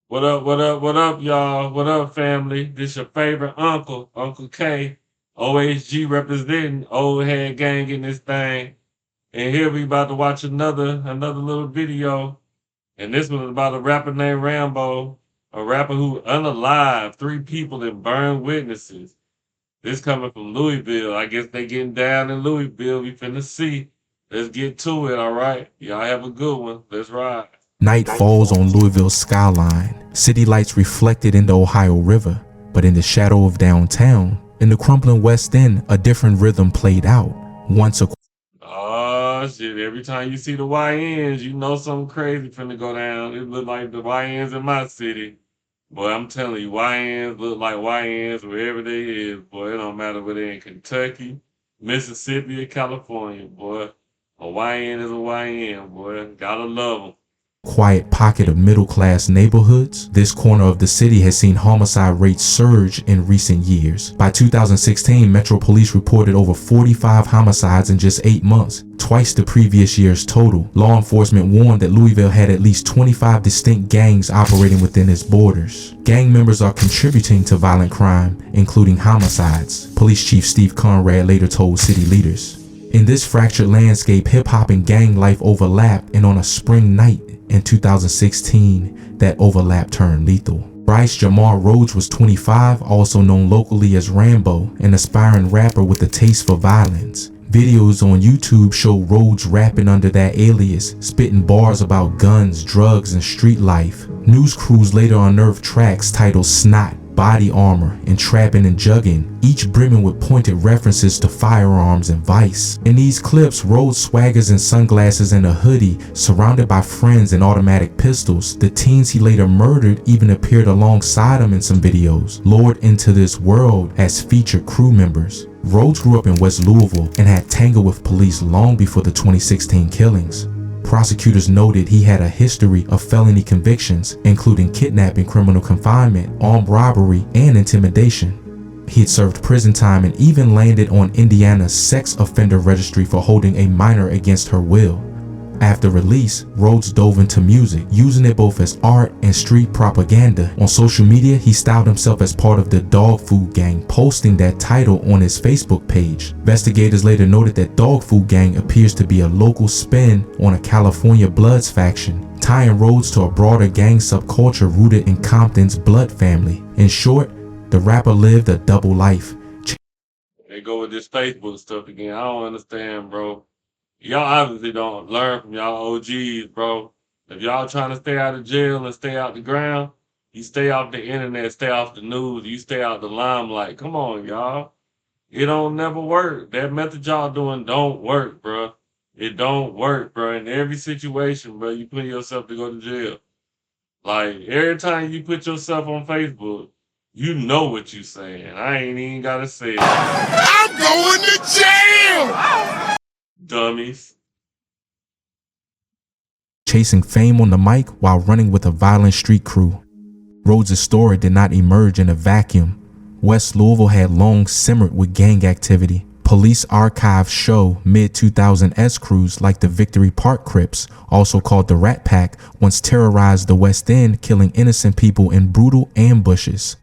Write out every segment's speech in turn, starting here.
What up, what up, what up, y'all? What up, family? This your favorite uncle, Uncle K, OHG representing old head gang in this thing. And here we about to watch another little video. And this one is about a rapper named Rambo, a rapper who unalived 3 people and burned witnesses. This coming from Louisville. I guess they getting down in Louisville. We finna see. Let's get to it, all right? Y'all have a good one. Let's ride. Night falls on Louisville's skyline, city lights reflected in the Ohio River. But in the shadow of downtown, in the crumbling West End, a different rhythm played out. Once a Oh shit, every time you see the YNs, you know something crazy finna go down. It look like the YNs in my city. Boy, I'm telling you, YNs look like YNs wherever they is. Boy, it don't matter whether they're in Kentucky, Mississippi, or California, boy. A YN is a YN, boy. Gotta love them. quiet pocket of middle-class neighborhoods, this corner of the city has seen homicide rates surge in recent years. By 2016, Metro Police reported over 45 homicides in just 8 months, twice the previous year's total. Law enforcement warned that Louisville had at least 25 distinct gangs operating within its borders. Gang members are contributing to violent crime, including homicides, Police Chief Steve Conrad later told city leaders. In this fractured landscape, hip-hop and gang life overlapped, and on a spring night in 2016, that overlap turned lethal. Bryce Jamar Rhodes was 25, also known locally as Rambo, an aspiring rapper with a taste for violence. Videos on YouTube show Rhodes rapping under that alias, spitting bars about guns, drugs, and street life. News crews later unearthed tracks titled Snot, Body Armor, and Trapping and Jugging, each brimming with pointed references to firearms and vice. In these clips, Rhodes swaggers in sunglasses and a hoodie, surrounded by friends and automatic pistols. The teens he later murdered even appeared alongside him in some videos, lured into this world as featured crew members. Rhodes grew up in West Louisville and had tangled with police long before the 2016 killings. Prosecutors noted he had a history of felony convictions, including kidnapping, criminal confinement, armed robbery, and intimidation. He had served prison time and even landed on Indiana's sex offender registry for holding a minor against her will. After release, Rhodes dove into music, using it both as art and street propaganda. On social media, he styled himself as part of the Dog Food Gang, posting that title on his Facebook page. Investigators later noted that Dog Food Gang appears to be a local spin on a California Bloods faction, tying Rhodes to a broader gang subculture rooted in Compton's Blood family. In short, the rapper lived a double life. They go with this Facebook stuff again. I don't understand, bro. Y'all obviously don't learn from y'all OGs, bro. If y'all trying to stay out of jail and stay out the ground, you stay off the internet, stay off the news, you stay out the limelight. Come on, y'all. It don't never work. That method y'all doing don't work, bro. It don't work, bro. In every situation, bro, you put yourself to go to jail. Like, every time you put yourself on Facebook, you know what you saying. I ain't even gotta say it. I'm going to jail! Dummies. Chasing fame on the mic while running with a violent street crew. Rhodes' story did not emerge in a vacuum. West Louisville had long simmered with gang activity. Police archives show mid-2000s crews like the Victory Park Crips, also called the Rat Pack, once terrorized the West End, killing innocent people in brutal ambushes.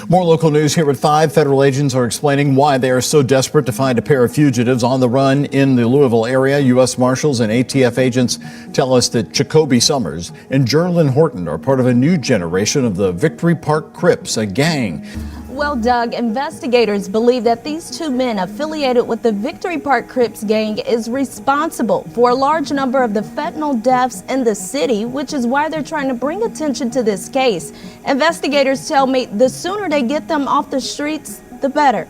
More local news here at 5. Federal agents are explaining why they are so desperate to find a pair of fugitives on the run in the Louisville area. U.S. Marshals and ATF agents tell us that Jacoby Summers and Jerlyn Horton are part of a new generation of the Victory Park Crips, a gang. Well, Doug, investigators believe that these 2 men affiliated with the Victory Park Crips gang is responsible for a large number of the fentanyl deaths in the city, which is why they're trying to bring attention to this case. Investigators tell me the sooner they get them off the streets, the better.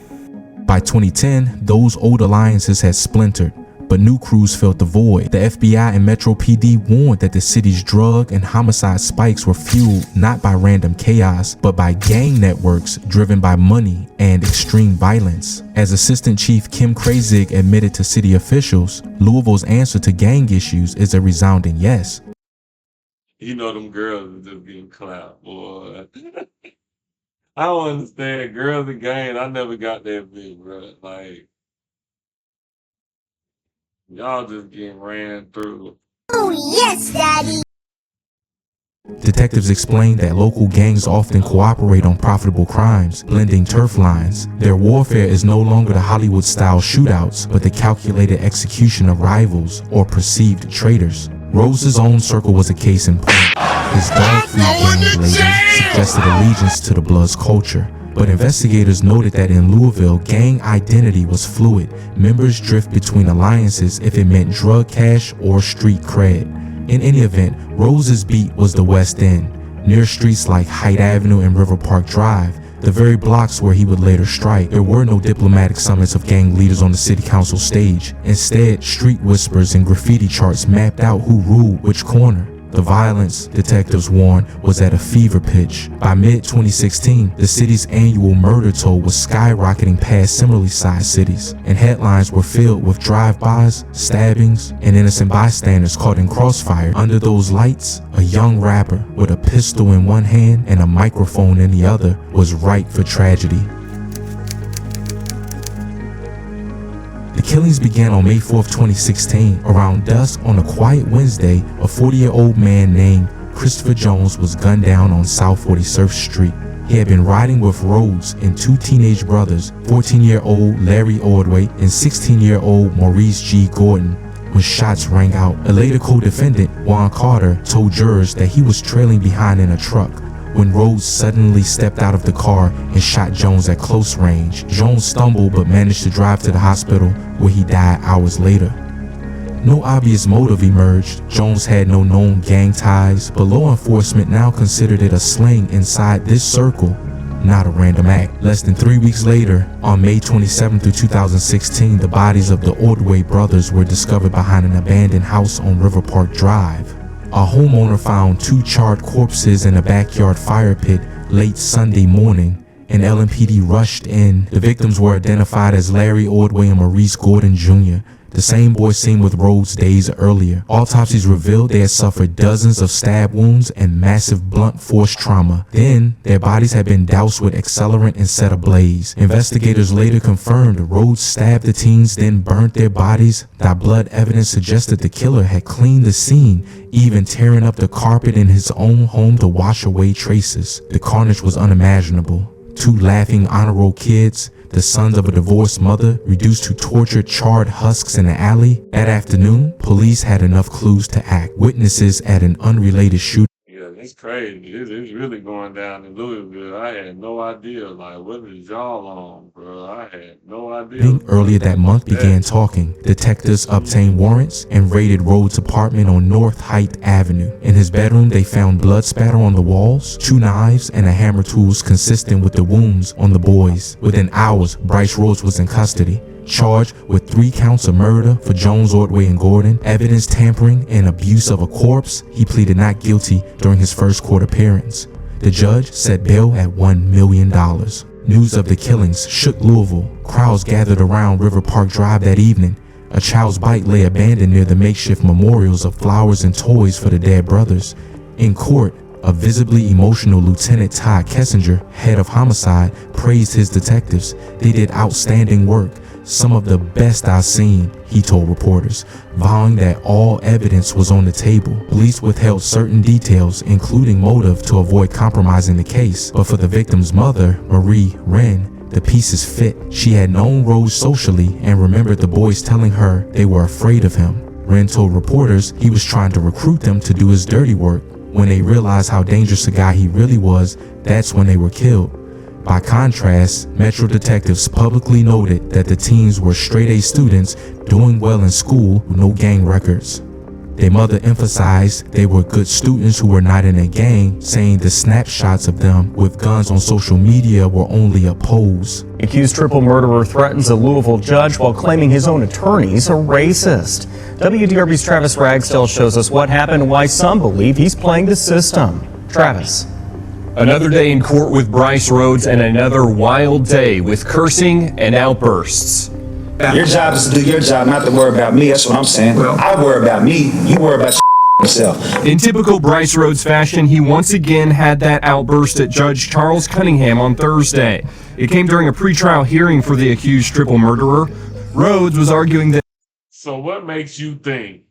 By 2010, those old alliances had splintered, but new crews filled the void. The FBI and Metro PD warned that the city's drug and homicide spikes were fueled not by random chaos, but by gang networks driven by money and extreme violence. As Assistant Chief Kim Krasig admitted to city officials, Louisville's answer to gang issues is a resounding yes. You know them girls are just getting clapped, boy. I don't understand. Girls and gang, I never got that big, bro. Like, y'all just getting ran through. Oh, yes, Daddy. Detectives explained that local gangs often cooperate on profitable crimes, blending turf lines. Their warfare is no longer the Hollywood-style shootouts, but the calculated execution of rivals or perceived traitors. Rose's own circle was a case in point. His dog-food gang label suggested allegiance to the Bloods culture. But investigators noted that in Louisville, gang identity was fluid. Members drift between alliances if it meant drug cash or street cred. In any event, Rose's beat was the West End, near streets like Haight Avenue and River Park Drive, the very blocks where he would later strike. There were no diplomatic summits of gang leaders on the city council stage. Instead, street whispers and graffiti charts mapped out who ruled which corner. The violence, detectives warned, was at a fever pitch. By mid-2016, the city's annual murder toll was skyrocketing past similarly sized cities, and headlines were filled with drive-bys, stabbings, and innocent bystanders caught in crossfire. Under those lights, a young rapper with a pistol in one hand and a microphone in the other was ripe for tragedy. The killings began on May 4, 2016. Around dusk on a quiet Wednesday, a 40-year-old man named Christopher Jones was gunned down on South 43rd Street. He had been riding with Rhodes and two teenage brothers, 14-year-old Larry Ordway and 16-year-old Maurice G. Gordon, when shots rang out. A later co-defendant, Juan Carter, told jurors that he was trailing behind in a truck when Rhodes suddenly stepped out of the car and shot Jones at close range. Jones stumbled but managed to drive to the hospital where he died hours later. No obvious motive emerged. Jones had no known gang ties, but law enforcement now considered it a sling inside this circle, not a random act. Less than 3 weeks later, on May 27, 2016, the bodies of the Ordway brothers were discovered behind an abandoned house on River Park Drive. A homeowner found two charred corpses in a backyard fire pit late Sunday morning, and LMPD rushed in. The victims were identified as Larry Ordway and Maurice Gordon Jr., the same boy seen with Rhodes days earlier. Autopsies revealed they had suffered dozens of stab wounds and massive blunt force trauma. Then, their bodies had been doused with accelerant and set ablaze. Investigators later confirmed Rhodes stabbed the teens, then burnt their bodies. That blood evidence suggested the killer had cleaned the scene, even tearing up the carpet in his own home to wash away traces. The carnage was unimaginable. Two laughing honor roll kids, the sons of a divorced mother, reduced to tortured, charred husks in an alley. That afternoon, police had enough clues to act. Witnesses at an unrelated shooting. Yeah, it's crazy. It's really going down in Louisville. I had no idea. Like, what is y'all on, bro? I had no idea. Earlier that month began talking. Detectives obtained warrants and raided Rhodes' apartment on North Haight Avenue. In his bedroom, they found blood spatter on the walls, two knives, and a hammer tools consistent with the wounds on the boys. Within hours, Bryce Rhodes was in custody, charged with 3 counts of murder for Jones, Ordway, and Gordon, evidence tampering, and abuse of a corpse. He pleaded not guilty during his first court appearance. The judge set bail at $1 million. News of the killings shook Louisville. Crowds gathered around River Park Drive that evening. A child's bike lay abandoned near the makeshift memorials of flowers and toys for the dead brothers. In court, a visibly emotional Lieutenant Todd Kessinger, head of homicide, praised his detectives. They did outstanding work. Some of the best I've seen, he told reporters, vowing that all evidence was on the table. Police withheld certain details, including motive, to avoid compromising the case. But for the victim's mother, Marie Wren, the pieces fit. She had known Rhodes socially and remembered the boys telling her they were afraid of him. Wren told reporters he was trying to recruit them to do his dirty work. When they realized how dangerous a guy he really was, that's when they were killed. By contrast, Metro detectives publicly noted that the teens were straight-A students doing well in school with no gang records. Their mother emphasized they were good students who were not in a gang, saying the snapshots of them with guns on social media were only a pose. Accused triple murderer threatens a Louisville judge while claiming his own attorney's a racist. WDRB's Travis Ragsdale shows us what happened and why some believe he's playing the system. Travis. Another day in court with Bryce Rhodes and another wild day with cursing and outbursts. Your job is to do your job, not to worry about me. That's what I'm saying. I worry about me. You worry about yourself. In typical Bryce Rhodes fashion, he once again had that outburst at Judge Charles Cunningham on Thursday. It came during a pretrial hearing for the accused triple murderer. Rhodes was arguing that. So what makes you think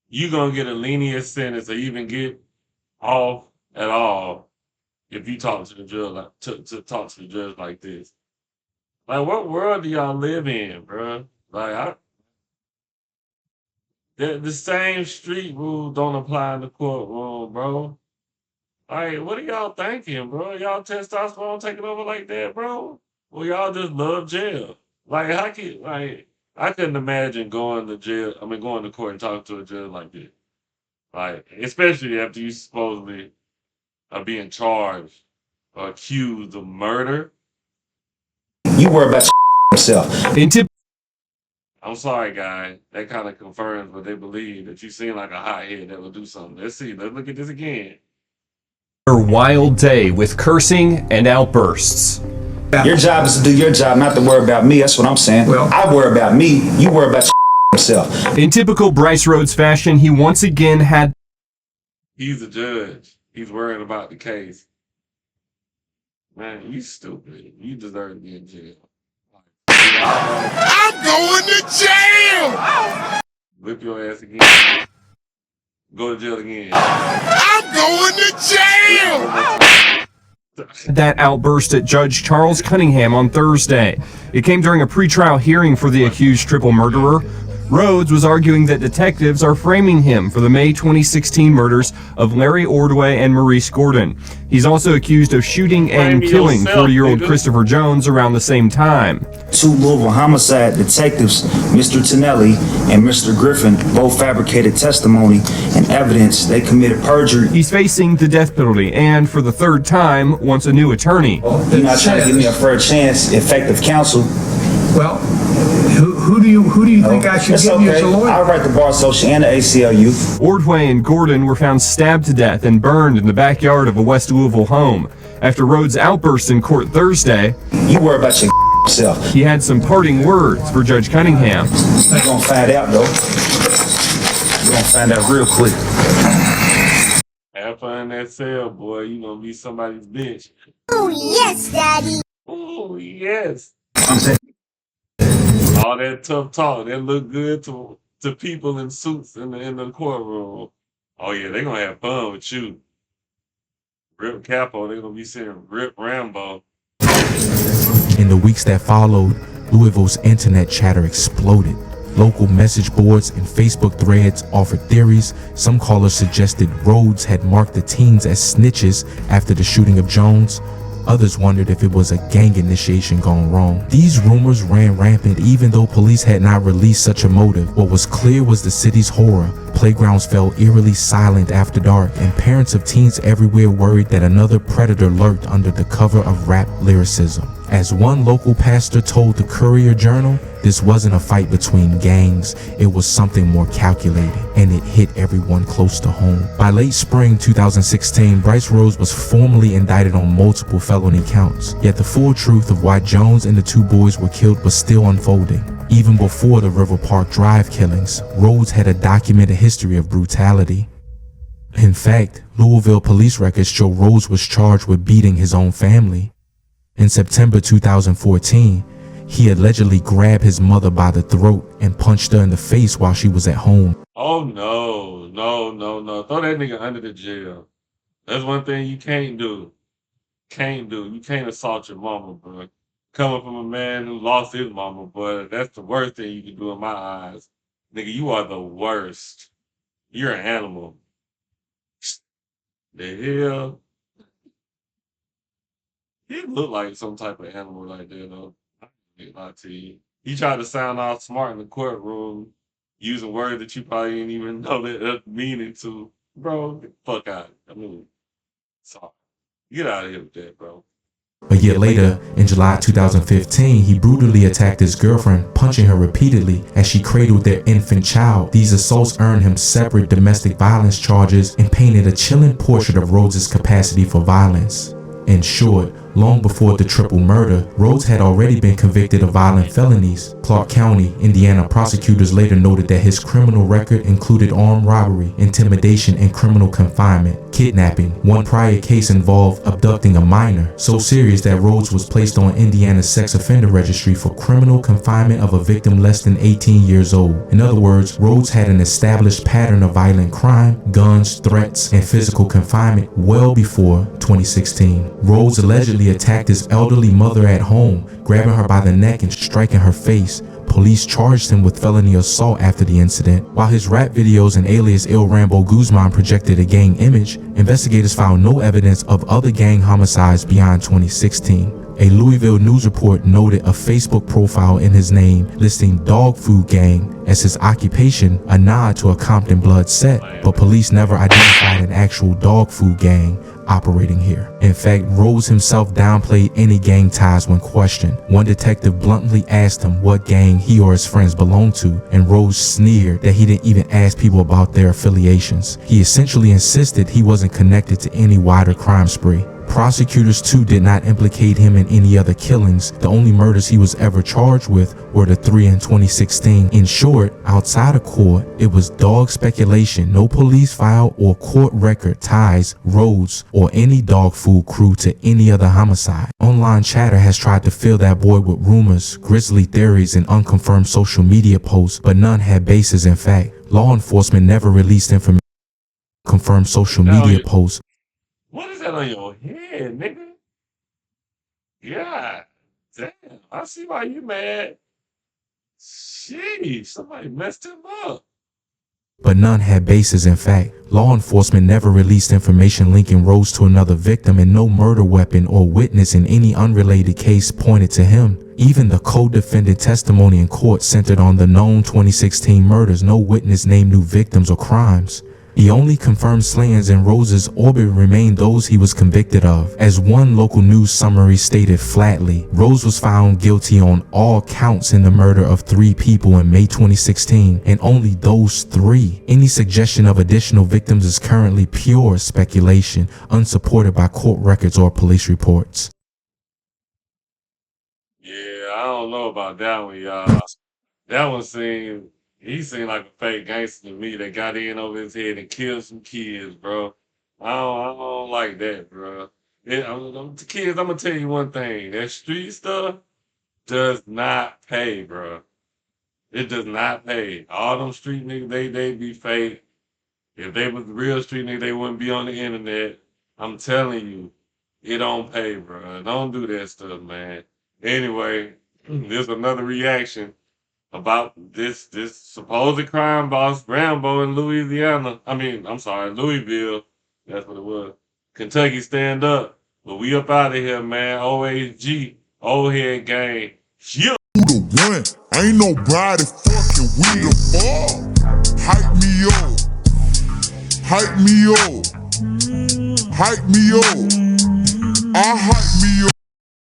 you're going to get a lenient sentence or even get off at all if you talk to the judge like to talk to the judge like this. Like, what world do y'all live in, bro? Like, the same street rules don't apply in the courtroom, bro. Like, what are y'all thinking, bro? Y'all testosterone taking over like that, bro? Well, y'all just love jail. Like, I couldn't imagine going to jail. I mean, going to court and talking to a judge like this. Like, especially after you supposedly are being charged or accused of murder. You worry about yourself. I'm sorry, guy. That kind of confirms what they believe, that you seem like a hothead that will do something. Let's see. Let's look at this again. A wild day with cursing and outbursts. Your job is to do your job, not to worry about me. That's what I'm saying. Well, I worry about me. You worry about yourself. In typical Bryce Rhodes fashion, he once again had... He's a judge. He's worrying about the case. Man, you stupid. You deserve to be in jail. I'm going to jail! Whip your ass again. Go to jail again. I'm going to jail! that outburst at Judge Charles Cunningham on Thursday. It came during a pretrial hearing for the accused triple murderer. Rhodes was arguing that detectives are framing him for the May 2016 murders of Larry Ordway and Maurice Gordon. He's also accused of shooting and killing 40-year-old Christopher Jones around the same time. Two Louisville homicide detectives, Mr. Tonelli and Mr. Griffin, both fabricated testimony and evidence they committed perjury. He's facing the death penalty and, for the third time, wants a new attorney. You're not trying to give me a fair chance, effective counsel. Well, who do you think I should give you as a lawyer? I'll write the Bar Association and the ACLU. Ordway and Gordon were found stabbed to death and burned in the backyard of a West Louisville home. After Rhodes' outburst in court Thursday, you worry about yourself. He had some parting words for Judge Cunningham. You're gonna find out, though. You're gonna find out real quick. Have fun in that cell, boy. You gonna be somebody's bitch. Oh, yes, Daddy. Oh, yes. I'm saying. All that tough talk, that look good to people in suits in the courtroom. Oh yeah, they gonna have fun with you. Rip Capo, they gonna be saying Rip Rambo. In the weeks that followed, Louisville's internet chatter exploded. Local message boards and Facebook threads offered theories. Some callers suggested Rhodes had marked the teens as snitches after the shooting of Jones. Others wondered if it was a gang initiation gone wrong. These rumors ran rampant even though police had not released such a motive. What was clear was the city's horror. Playgrounds fell eerily silent after dark, and parents of teens everywhere worried that another predator lurked under the cover of rap lyricism. As one local pastor told the Courier-Journal, this wasn't a fight between gangs, it was something more calculated, and it hit everyone close to home. By late spring 2016, Bryce Rhodes was formally indicted on multiple felony counts, yet the full truth of why Jones and the two boys were killed was still unfolding. Even before the River Park Drive killings, Rhodes had a documented history of brutality. In fact, Louisville police records show Rhodes was charged with beating his own family. In September 2014, he allegedly grabbed his mother by the throat and punched her in the face while she was at home. Oh no. Throw that nigga under the jail. That's one thing you can't do. You can't assault your mama, bro. Coming from a man who lost his mama, but that's the worst thing you can do in my eyes. Nigga, you are the worst. You're an animal. The hell? He looked like some type of animal like that, though. I can't lie to you. He tried to sound all smart in the courtroom, using words that you probably didn't even know that meaning to. Bro, get the fuck out. I mean, sorry. Get out of here with that, bro. A year later, in July 2015, he brutally attacked his girlfriend, punching her repeatedly as she cradled their infant child. These assaults earned him separate domestic violence charges and painted a chilling portrait of Rhodes' capacity for violence. In short, Long before the triple murder, Rhodes had already been convicted of violent felonies. Clark County, Indiana prosecutors later noted that his criminal record included armed robbery, intimidation, and criminal confinement, kidnapping. One prior case involved abducting a minor, so serious that Rhodes was placed on Indiana's sex offender registry for criminal confinement of a victim less than 18 years old. In other words, Rhodes had an established pattern of violent crime, guns, threats, and physical confinement well before 2016. Rhodes allegedly attacked his elderly mother at home, grabbing her by the neck and striking her face. Police charged him with felony assault after the incident. While his rap videos and alias Il Rambo Guzman projected a gang image, investigators found no evidence of other gang homicides beyond 2016. A Louisville news report noted a Facebook profile in his name listing Dog Food Gang as his occupation, a nod to a Compton blood set, but police never identified an actual dog food gang operating here. In fact, Rhodes himself downplayed any gang ties when questioned. One detective bluntly asked him what gang he or his friends belonged to, and Rhodes sneered that he didn't even ask people about their affiliations. He essentially insisted he wasn't connected to any wider crime spree. Prosecutors too did not implicate him in any other killings. The only murders he was ever charged with were the 3 in 2016. In short, outside of court, it was dog speculation. No police file or court record ties Rhodes or any dog food crew to any other homicide. Online chatter has tried to fill that void with rumors, grisly theories, and unconfirmed social media posts, but none had basis in fact. Law enforcement never released information confirmed social media posts. What is that on your head, nigga? Yeah, damn. I see why you mad. Sheesh, somebody messed him up. But none had basis in fact. Law enforcement never released information linking Rhodes to another victim, and no murder weapon or witness in any unrelated case pointed to him. Even the co-defendant testimony in court centered on the known 2016 murders. No witness named new victims or crimes. The only confirmed slayings in Rhodes' orbit remained those he was convicted of. As one local news summary stated flatly, Rhodes was found guilty on all counts in the murder of 3 people in May 2016, and only those 3. Any suggestion of additional victims is currently pure speculation, unsupported by court records or police reports. Yeah, I don't know about that one, y'all. That one he seemed like a fake gangster to me that got in over his head and killed some kids, bro. I don't like that, bro. Kids, I'm gonna tell you one thing. That street stuff does not pay, bro. It does not pay. All them street niggas, they be fake. If they was real street niggas, they wouldn't be on the internet. I'm telling you, it don't pay, bro. Don't do that stuff, man. Anyway, there's another reaction about this supposed crime boss, Rambo in Louisiana. Louisville. That's what it was. Kentucky, stand up. But we up out of here, man. OHG, OldHeadGang. Yeah. Who the one? Ain't nobody fucking with the ball. Hype me up. Hype me up. Hype me up. I hype me up.